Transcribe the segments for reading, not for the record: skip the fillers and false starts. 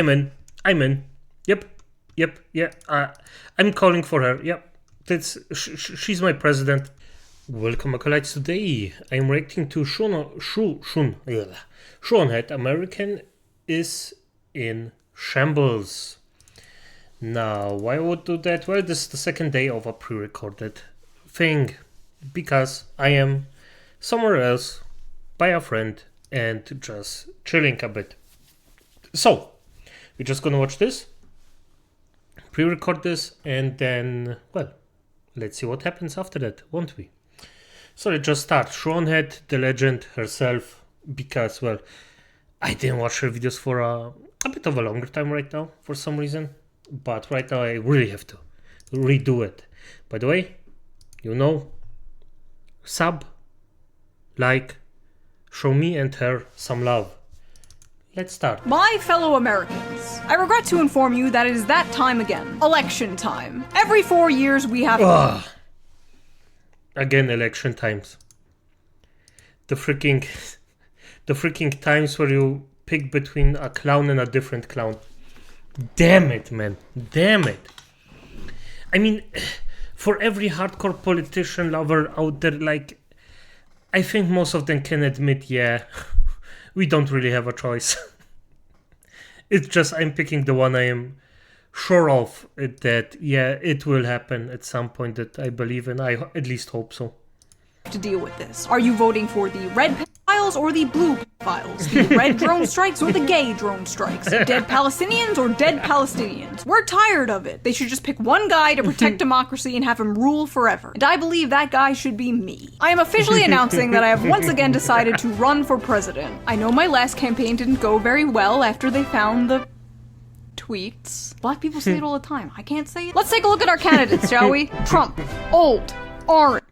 I'm in. I'm in. Yep. Yeah. I'm calling for her. Yep. She's my president. Welcome, acolytes. Today I'm reacting to Shoe0nHead. American is in shambles. Now, why would do that? Well, this is the second day of a pre-recorded thing, because I am somewhere else by a friend and just chilling a bit. So, we're just gonna watch this, pre-record this, and then, well, let's see what happens after that, won't we? So let's just start. Shoe0nHead, the legend herself, because, well, I didn't watch her videos for a bit of a longer time right now, for some reason. But right now I really have to redo it. By the way, you know, sub, like, show me and her some love. Let's start. My fellow Americans, I regret to inform you that it is that time again. Election time. Every 4 years we have... Again, election times. The freaking times where you pick between a clown and a different clown. Damn it, man. Damn it. I mean, for every hardcore politician lover out there, like, I think most of them can admit, yeah, we don't really have a choice. It's just I'm picking the one I am sure of that, yeah, it will happen at some point, that I believe in. I at least hope so. To deal with this. Are you voting for the red files or the blue files? The red drone strikes or the gay drone strikes? Dead Palestinians or dead Palestinians? We're tired of it. They should just pick one guy to protect democracy and have him rule forever. And I believe that guy should be me. I am officially announcing that I have once again decided to run for president. I know my last campaign didn't go very well after they found the tweets. Black people say it all the time. I can't say it. Let's take a look at our candidates, shall we? Trump. Old. Orange.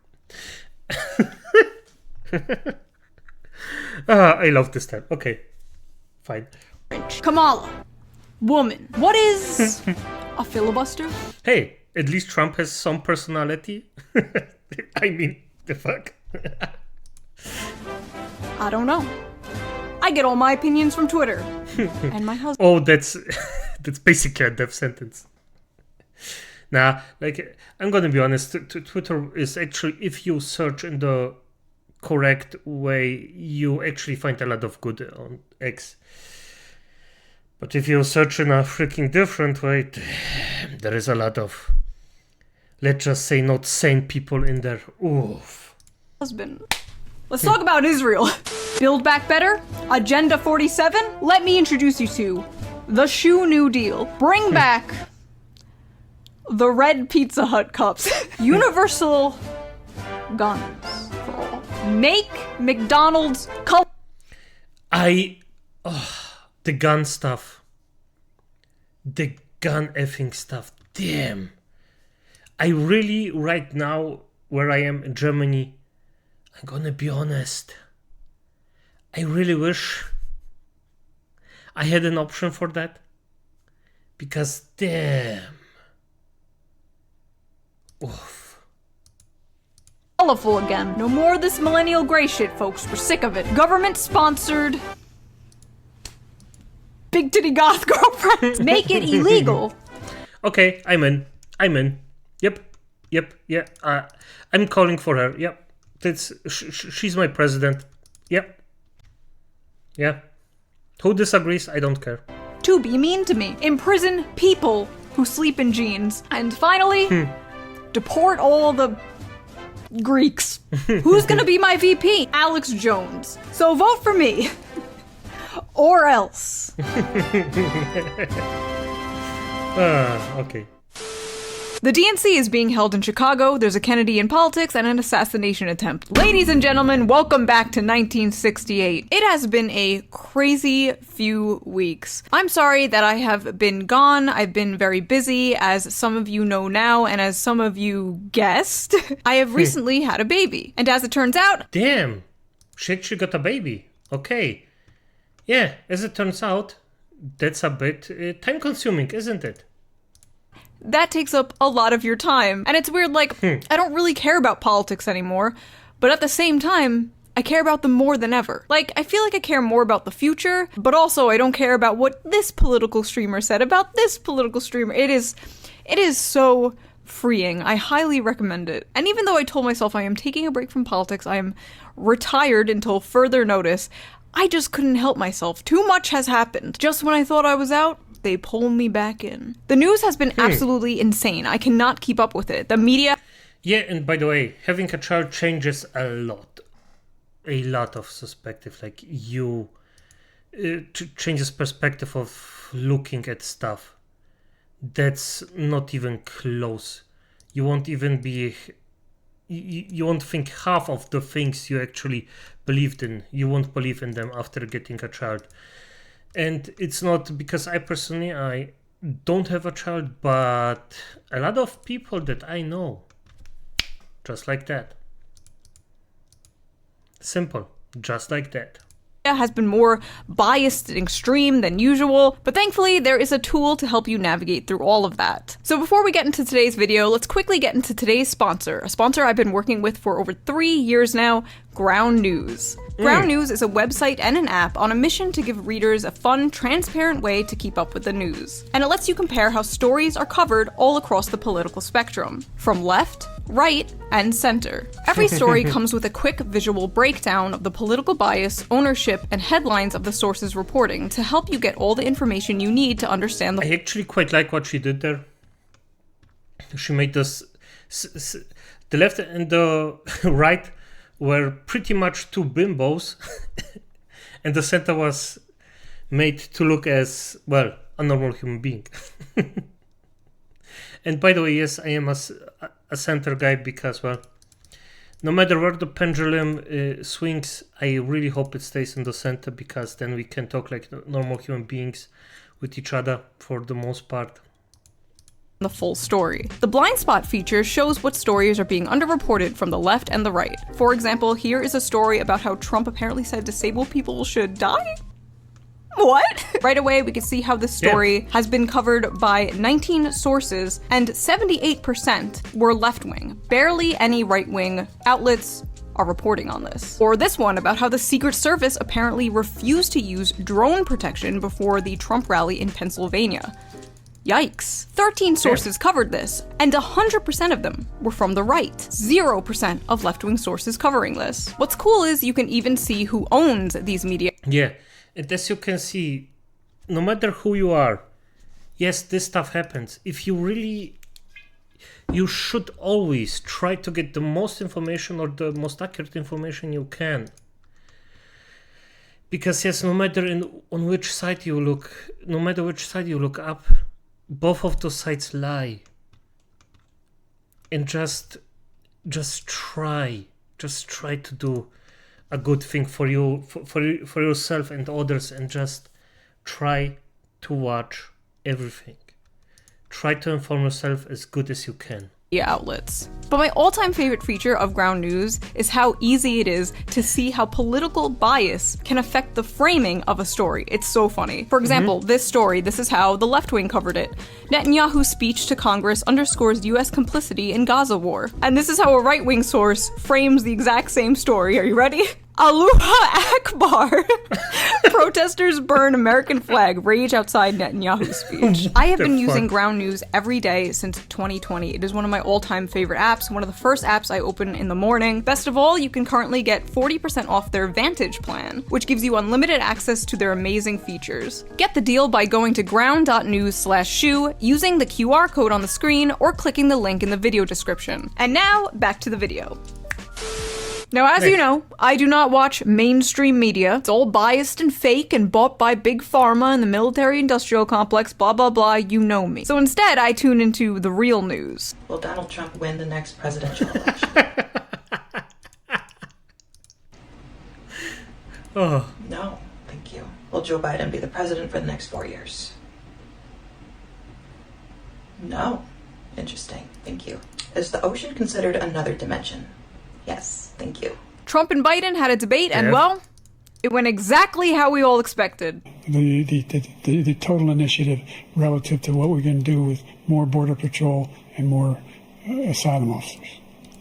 I love this time. Okay, fine. Kamala. Woman. What is a filibuster? Hey, at least Trump has some personality. I mean, the fuck? I don't know. I get all my opinions from Twitter. And my husband. Oh, that's basically a death sentence. Nah, like, I'm gonna be honest, Twitter is actually, if you search in the correct way, you actually find a lot of good on X. But if you search in a freaking different way, there is a lot of, let's just say, not sane people in there. Oof. Husband. Let's talk about Israel. Build Back Better? Agenda 47? Let me introduce you to the Shoe New Deal. Bring back the red Pizza Hut cups. Universal guns for all. Make McDonald's the gun stuff. The gun effing stuff. Damn. I really, right now, where I am in Germany, I'm gonna be honest, I really wish I had an option for that. Because damn. Oof. colorful again. No more of this millennial gray shit, folks. We're sick of it. Government-sponsored big titty goth girlfriends. Make it illegal. Okay, I'm in. Yep, yeah. I'm calling for her. Yep. She's my president. Yep. Yeah. Who disagrees? I don't care. To be mean to me. Imprison people who sleep in jeans. And finally, deport all the Greeks. Who's gonna be my VP? Alex Jones. So vote for me. Or else. Okay. The DNC is being held in Chicago. There's a Kennedy in politics and an assassination attempt. Ladies and gentlemen, welcome back to 1968. It has been a crazy few weeks. I'm sorry that I have been gone. I've been very busy, as some of you know now, and as some of you guessed, I have recently had a baby. And as it turns out... Damn! She actually got a baby. Okay. Yeah, as it turns out, that's a bit time-consuming, isn't it? That takes up a lot of your time. And it's weird, like, I don't really care about politics anymore, but at the same time, I care about them more than ever. Like, I feel like I care more about the future, but also I don't care about what this political streamer said about this political streamer. It is so freeing. I highly recommend it. And even though I told myself I am taking a break from politics, I am retired until further notice, I just couldn't help myself. Too much has happened. Just when I thought I was out, they pull me back in. The news has been absolutely insane. I cannot keep up with it. The media... Yeah, and by the way, having a child changes a lot. A lot of perspective. Like, you... changes perspective of looking at stuff. That's not even close. You won't even be... You won't think half of the things you actually believed in. You won't believe in them after getting a child. And it's not because I don't have a child, but a lot of people that I know, just like that. Simple, just like that. Has been more biased and extreme than usual, but thankfully there is a tool to help you navigate through all of that. So before we get into today's video, let's quickly get into today's sponsor, a sponsor I've been working with for over 3 years now, Ground News. Ground News is a website and an app on a mission to give readers a fun, transparent way to keep up with the news. And it lets you compare how stories are covered all across the political spectrum, from left, right, and center. Every story comes with a quick visual breakdown of the political bias, ownership, and headlines of the source's reporting to help you get all the information you need to understand the... I actually quite like what she did there. She made this... The left and the right were pretty much two bimbos, and the center was made to look as, well, a normal human being. And by the way, yes, I am a center guy because, well, no matter where the pendulum swings, I really hope it stays in the center, because then we can talk like normal human beings with each other for the most part. The full story. The blind spot feature shows what stories are being underreported from the left and the right. For example, here is a story about how Trump apparently said disabled people should die? What? Right away, we can see how this story has been covered by 19 sources, and 78% were left-wing. Barely any right-wing outlets are reporting on this. Or this one about how the Secret Service apparently refused to use drone protection before the Trump rally in Pennsylvania. Yikes. 13 sources covered this, and 100% of them were from the right. 0% of left-wing sources covering this. What's cool is you can even see who owns these media. Yeah, and as you can see, no matter who you are, yes, this stuff happens. If you really... You should always try to get the most information or the most accurate information you can. Because yes, no matter on which side you look, no matter which side you look up, both of those sides lie. And just try to do a good thing for you, for yourself and others, and just try to watch everything. Try to inform yourself as good as you can. Outlets. But my all-time favorite feature of Ground News is how easy it is to see how political bias can affect the framing of a story. It's so funny. For example, this story, this is how the left wing covered it. Netanyahu's speech to Congress underscores US complicity in Gaza war. And this is how a right-wing source frames the exact same story. Are you ready? Allahu Akbar! Protesters burn American flag, rage outside Netanyahu's speech. I have been using Ground News every day since 2020. It is one of my all-time favorite apps, one of the first apps I open in the morning. Best of all, you can currently get 40% off their Vantage plan, which gives you unlimited access to their amazing features. Get the deal by going to ground.news/shoe, using the QR code on the screen, or clicking the link in the video description. And now, back to the video. Now, as you know, I do not watch mainstream media. It's all biased and fake and bought by big pharma and the military-industrial complex, blah, blah, blah, you know me. So instead, I tune into the real news. Will Donald Trump win the next presidential election? Oh. No, thank you. Will Joe Biden be the president for the next 4 years? No. Interesting, thank you. Is the ocean considered another dimension? Yes, thank you. Trump and Biden had a debate, and well, it went exactly how we all expected. The total initiative relative to what we're going to do with more border patrol and more asylum officers.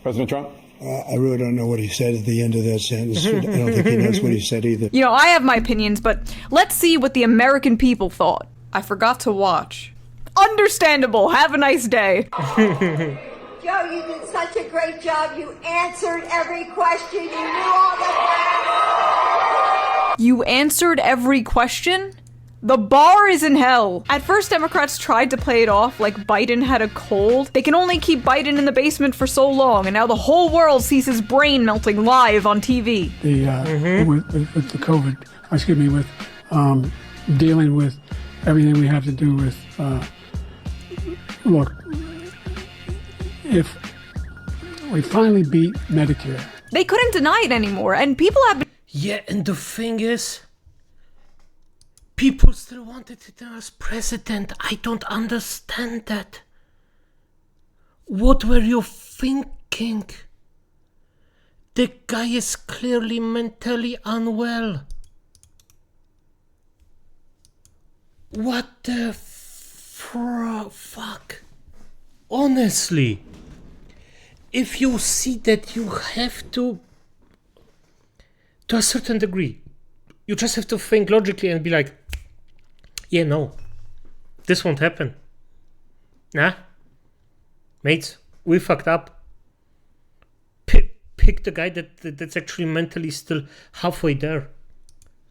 President Trump? I really don't know what he said at the end of that sentence. I don't think he knows what he said either. You know, I have my opinions, but let's see what the American people thought. I forgot to watch. Understandable. Have a nice day. Joe, you did such a great job. You answered every question. You knew all the facts. You answered every question? The bar is in hell. At first, Democrats tried to play it off like Biden had a cold. They can only keep Biden in the basement for so long, and now the whole world sees his brain melting live on TV. With the COVID, with dealing with everything we have to do with, look, if we finally beat Medicare. They couldn't deny it anymore, and people have been... Yeah, and the thing is, people still wanted him as president. I don't understand that. What were you thinking? The guy is clearly mentally unwell. What the fuck? Honestly, if you see that you have to a certain degree, you just have to think logically and be like, yeah, no, this won't happen. Nah, mates, we fucked up. Pick the guy that's actually mentally still halfway there.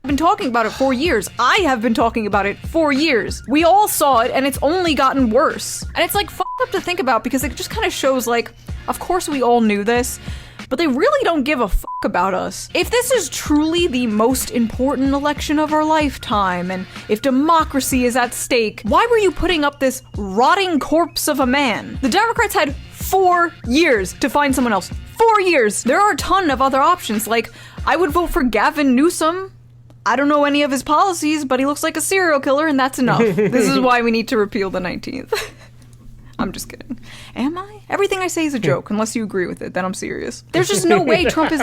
I've been talking about it for years. I have been talking about it for years. We all saw it, and it's only gotten worse. And it's like fucked up to think about because it just kind of shows like, of course we all knew this, but they really don't give a fuck about us. If this is truly the most important election of our lifetime, and if democracy is at stake, why were you putting up this rotting corpse of a man? The Democrats had 4 years to find someone else. 4 years! There are a ton of other options, like, I would vote for Gavin Newsom. I don't know any of his policies, but he looks like a serial killer, and that's enough. This is why we need to repeal the 19th. I'm just kidding. Am I? Everything I say is a joke, unless you agree with it, then I'm serious. There's just no way Trump is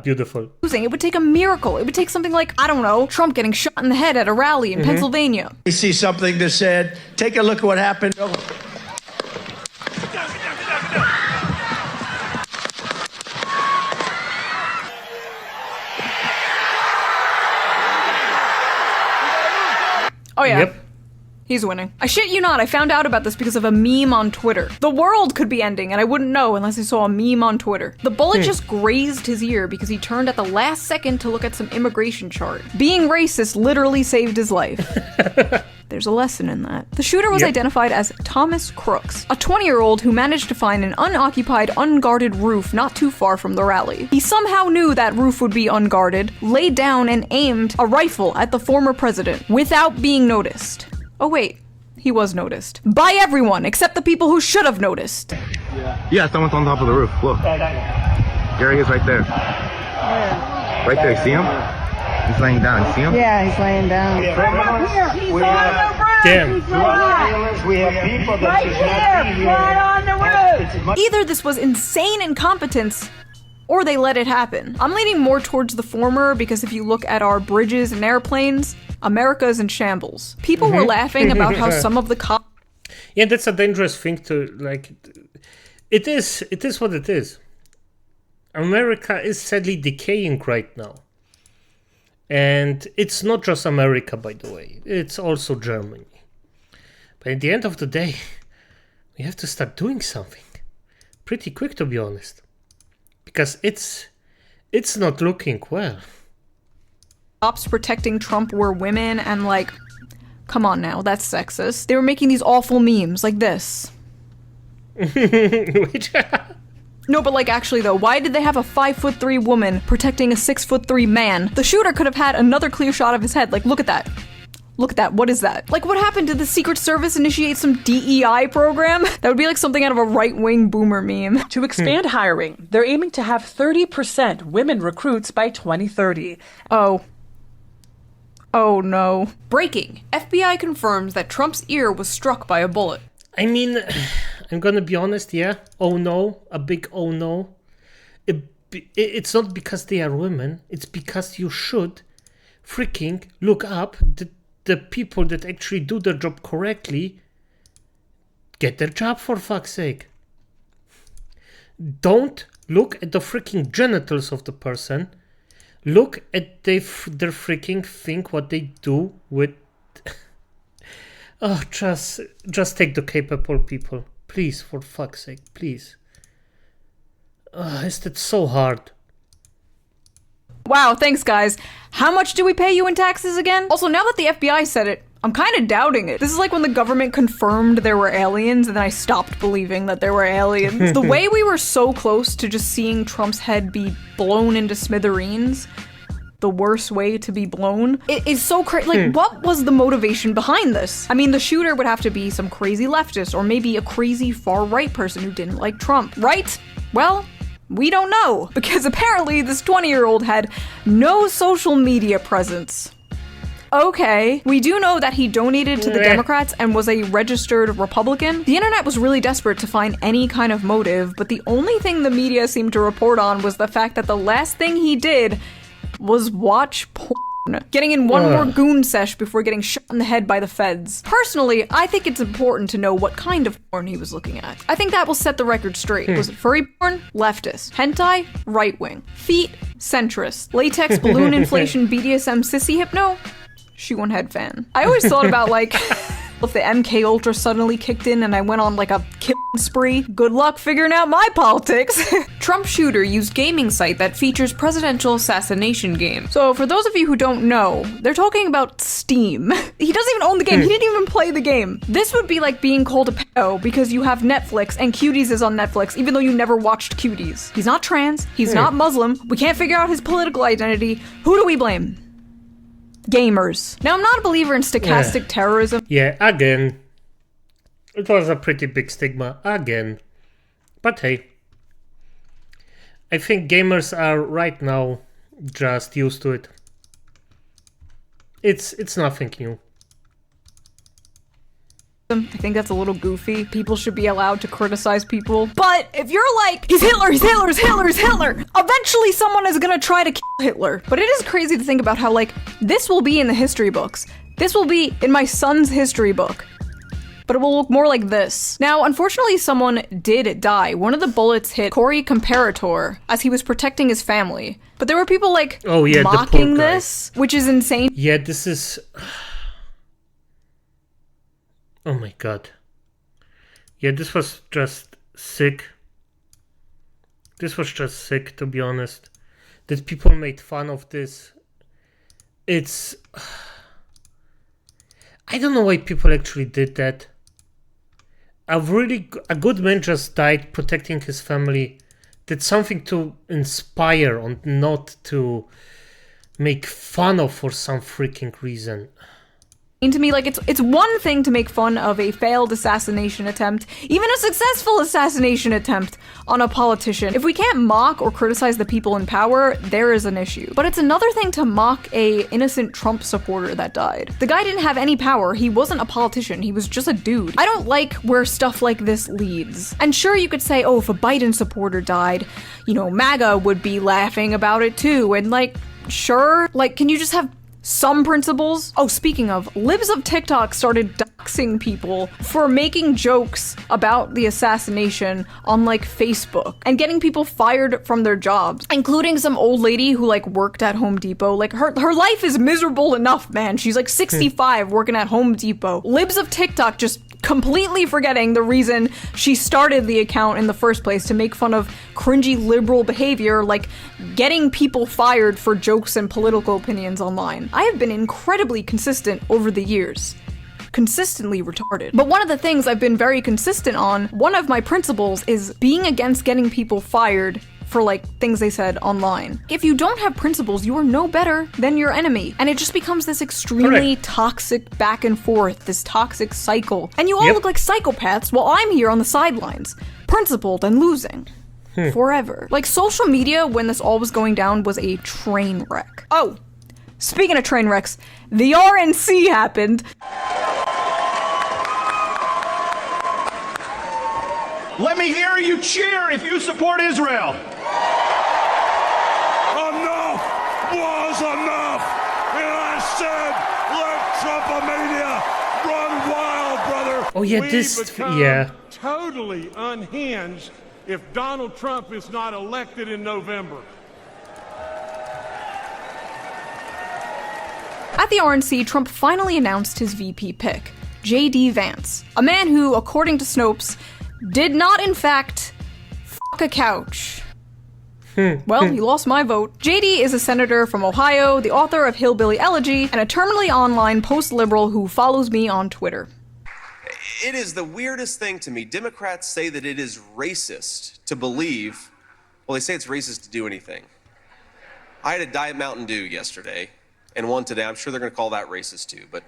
Beautiful. losing. It would take a miracle. It would take something like, I don't know, Trump getting shot in the head at a rally in Pennsylvania. We see something that said, take a look at what happened. Oh yeah. Yep. He's winning. I shit you not, I found out about this because of a meme on Twitter. The world could be ending, and I wouldn't know unless I saw a meme on Twitter. The bullet just grazed his ear because he turned at the last second to look at some immigration chart. Being racist literally saved his life. There's a lesson in that. The shooter was identified as Thomas Crooks, a 20-year-old who managed to find an unoccupied, unguarded roof not too far from the rally. He somehow knew that roof would be unguarded, laid down and aimed a rifle at the former president without being noticed. Oh wait, he was noticed. By everyone, except the people who should have noticed. Yeah, someone's on top of the roof. Look. There he is right there. Right there, see him? He's laying down, see him? Yeah, he's laying down. He's on the roof. Damn. We have people that should not be here. Right on the roof. Either this was insane incompetence, or they let it happen. I'm leaning more towards the former because if you look at our bridges and airplanes, America is in shambles. People were laughing about how some of the cops... Yeah, that's a dangerous thing to, like... It is what it is. America is sadly decaying right now. And it's not just America, by the way. It's also Germany. But at the end of the day, we have to start doing something. Pretty quick, to be honest. Because it's not looking well. Cops protecting Trump were women, and like, come on now, that's sexist. They were making these awful memes like this. Which... No, but like actually though, why did they have a 5'3" woman protecting a 6'3" man? The shooter could have had another clear shot of his head. Like, look at that. Look at that. What is that? Like, what happened? Did the Secret Service initiate some DEI program? That would be like something out of a right-wing boomer meme. To expand hiring, they're aiming to have 30% women recruits by 2030. Oh no. Breaking. FBI confirms that Trump's ear was struck by a bullet. I mean, I'm gonna be honest, yeah. Oh no, a big oh no. It's not because they are women. It's because you should freaking look up the people that actually do their job correctly. Get their job, for fuck's sake. Don't look at the freaking genitals of the person. Look at their freaking thing, what they do with... Oh, just take the capable people. Please, for fuck's sake, please. Is that so hard? Wow, thanks guys. How much do we pay you in taxes again? Also, now that the FBI said it, I'm kind of doubting it. This is like when the government confirmed there were aliens and then I stopped believing that there were aliens. The way we were so close to just seeing Trump's head be blown into smithereens, the worst way to be blown, it is so crazy. Like, what was the motivation behind this? I mean, the shooter would have to be some crazy leftist or maybe a crazy far-right person who didn't like Trump, right? Well, we don't know, because apparently this 20-year-old had no social media presence. Okay, we do know that he donated to the Democrats and was a registered Republican. The internet was really desperate to find any kind of motive, but the only thing the media seemed to report on was the fact that the last thing he did was watch porn, getting in one more goon sesh before getting shot in the head by the feds. Personally, I think it's important to know what kind of porn he was looking at. I think that will set the record straight. Was it furry porn? Leftist. Hentai? Right-wing. Feet? Centrist. Latex balloon inflation BDSM sissy hypno? Shoe0nHead fan. I always thought about like, if the MK Ultra suddenly kicked in and I went on like a killing spree, good luck figuring out my politics. Trump shooter used gaming site that features presidential assassination game. So for those of you who don't know, they're talking about Steam. He doesn't even own the game. He didn't even play the game. This would be like being called a pedo because you have Netflix and Cuties is on Netflix even though you never watched Cuties. He's not trans. He's not Muslim. We can't figure out his political identity. Who do we blame? Gamers. Now, I'm not a believer in stochastic terrorism. Yeah, again. It was a pretty big stigma, again. But hey. I think gamers are right now just used to it. It's nothing new. I think that's a little goofy. People should be allowed to criticize people. But if you're like, he's Hitler, he's Hitler, he's Hitler, he's Hitler, eventually someone is gonna try to kill Hitler. But it is crazy to think about how, like, this will be in the history books. This will be in my son's history book. But it will look more like this. Now, unfortunately, someone did die. One of the bullets hit Corey Comparator as he was protecting his family. But there were people, like, mocking this, which is insane. Yeah, this is... Oh my god. Yeah, this was just sick. This was just sick, to be honest. That people made fun of this. It's... I don't know why people actually did that. A good man just died protecting his family. Did something to inspire and not to make fun of for some freaking reason. To me, like, it's one thing to make fun of a failed assassination attempt, even a successful assassination attempt on a politician. If we can't mock or criticize the people in power, there is an issue. But it's another thing to mock a innocent Trump supporter that died. The guy didn't have any power. He wasn't a politician. He was just a dude. I don't like where stuff like this leads. And sure, you could say, oh, if a Biden supporter died, you know, MAGA would be laughing about it too. And like, sure, like, can you just have some principles? Oh, speaking of, libs of TikTok started doxing people for making jokes about the assassination on, like, Facebook and getting people fired from their jobs, including some old lady who, like, worked at Home Depot. Like, her life is miserable enough, man. She's, like, 65 working at Home Depot. Libs of TikTok just completely forgetting the reason she started the account in the first place, to make fun of cringy liberal behavior, like getting people fired for jokes and political opinions online. I have been incredibly consistent over the years. Consistently retarded. But one of the things I've been very consistent on, one of my principles, is being against getting people fired for, like, things they said online. If you don't have principles, you are no better than your enemy. And it just becomes this extremely toxic back and forth, this toxic cycle. And you all look like psychopaths while I'm here on the sidelines, principled and losing. Forever. Like, social media, when this all was going down, was a train wreck. Oh, speaking of train wrecks, the RNC happened. Let me hear you cheer if you support Israel. Enough was enough. And I said, let Trumpomania run wild, brother. Oh yeah, we this, become yeah. totally unhinged if Donald Trump is not elected in November. At the RNC, Trump finally announced his VP pick, J.D. Vance, a man who, according to Snopes, did not in fact fuck a couch. Well, he lost my vote. JD is a senator from Ohio, the author of Hillbilly Elegy, and a terminally online post-liberal who follows me on Twitter. It is the weirdest thing to me. Democrats say that it is racist to believe, well, they say it's racist to do anything. I had a Diet Mountain Dew yesterday, and one today. I'm sure they're going to call that racist too, but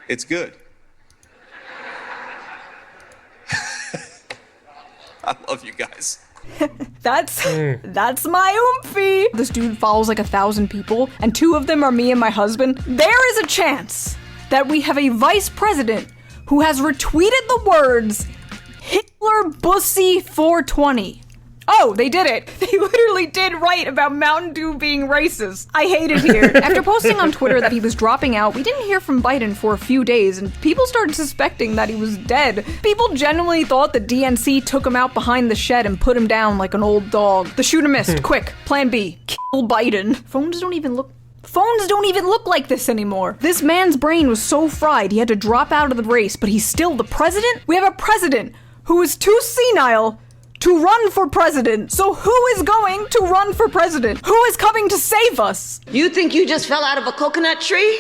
it's good. I love you guys. That's my oomphy. This dude follows like 1,000 people, and 2 of them are me and my husband. There is a chance that we have a vice president who has retweeted the words Hitler Bussy 420. Oh, they did it. They literally did write about Mountain Dew being racist. I hate it here. After posting on Twitter that he was dropping out, we didn't hear from Biden for a few days, and people started suspecting that he was dead. People genuinely thought the DNC took him out behind the shed and put him down like an old dog. The shooter missed. Quick. Plan B. Kill Biden. Phones don't even look like this anymore. This man's brain was so fried he had to drop out of the race, but he's still the president? We have a president who is too senile to run for president. So who is going to run for president? Who is coming to save us? You think you just fell out of a coconut tree?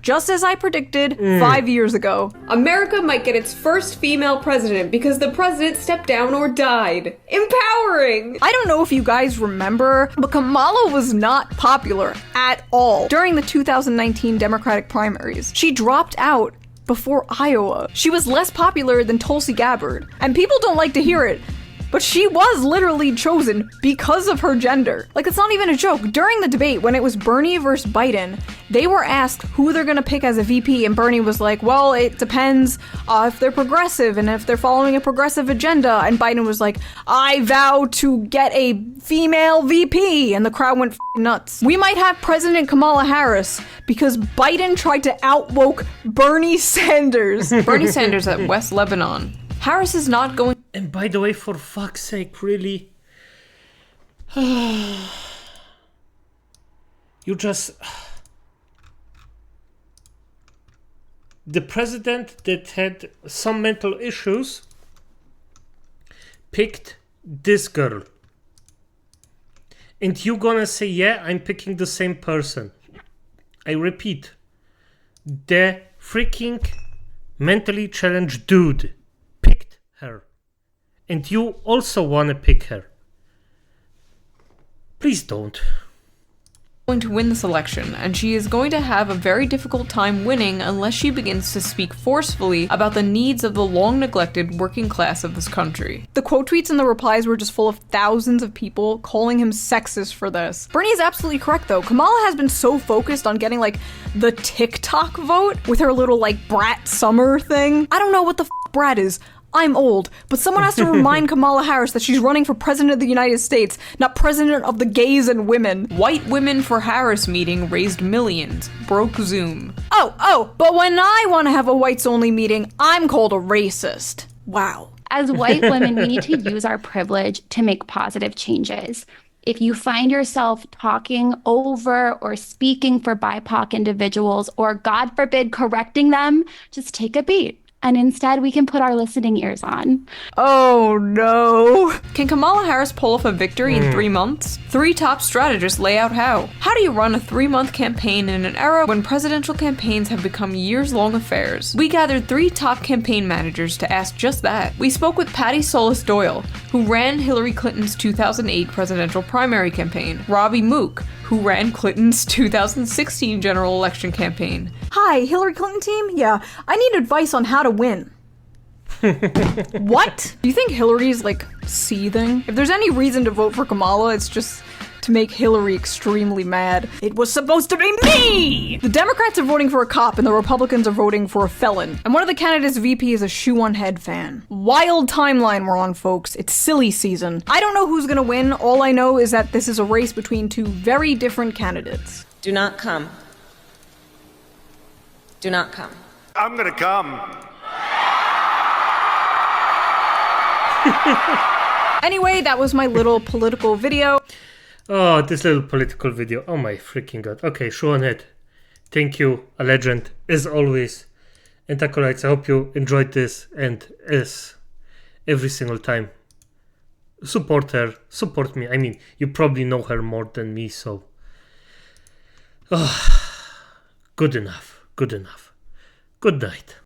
Just as I predicted 5 years ago, America might get its first female president because the president stepped down or died. Empowering! I don't know if you guys remember, but Kamala was not popular at all during the 2019 Democratic primaries. She dropped out before Iowa. She was less popular than Tulsi Gabbard, and people don't like to hear it, but she was literally chosen because of her gender. Like, it's not even a joke. During the debate, when it was Bernie versus Biden, they were asked who they're gonna pick as a VP, and Bernie was like, well, it depends if they're progressive and if they're following a progressive agenda, and Biden was like, I vow to get a female VP, and the crowd went nuts. We might have President Kamala Harris because Biden tried to outwoke Bernie Sanders. Bernie Sanders at West Lebanon. Harris is not going. And by the way, for fuck's sake, really? You just... The president that had some mental issues picked this girl. And you gonna say, yeah, I'm picking the same person. I repeat, the freaking mentally challenged dude picked her. And you also wanna pick her. Please don't. Going to win this election, and she is going to have a very difficult time winning unless she begins to speak forcefully about the needs of the long-neglected working class of this country. The quote tweets and the replies were just full of thousands of people calling him sexist for this. Bernie is absolutely correct though. Kamala has been so focused on getting like the TikTok vote with her little like brat summer thing. I don't know what the brat is. I'm old, but someone has to remind Kamala Harris that she's running for president of the United States, not president of the gays and women. White Women for Harris meeting raised millions, broke Zoom. Oh, but when I want to have a whites-only meeting, I'm called a racist. Wow. As white women, we need to use our privilege to make positive changes. If you find yourself talking over or speaking for BIPOC individuals, or God forbid, correcting them, just take a beat. And instead, we can put our listening ears on. Oh no. Can Kamala Harris pull off a victory in 3 months? 3 top strategists lay out how. How do you run a 3-month campaign in an era when presidential campaigns have become years-long affairs? We gathered 3 top campaign managers to ask just that. We spoke with Patty Solis Doyle, who ran Hillary Clinton's 2008 presidential primary campaign, Robbie Mook, who ran Clinton's 2016 general election campaign. Hi, Hillary Clinton team? Yeah, I need advice on how to win. What? Do you think Hillary's like seething? If there's any reason to vote for Kamala, it's just to make Hillary extremely mad. It was supposed to be me! The Democrats are voting for a cop and the Republicans are voting for a felon. And one of the candidates' VP is a Shoe0nHead fan. Wild timeline we're on, folks. It's silly season. I don't know who's gonna win. All I know is that this is a race between 2 very different candidates. Do not come. Do not come. I'm gonna come. Anyway, that was my little political video. Oh, this little political video. Oh my freaking god. Okay, Shoe0nHead. Thank you, a legend, as always. And Acolytes, I hope you enjoyed this. And as every single time, support her, support me. I mean, you probably know her more than me, so... good enough, good enough. Good night.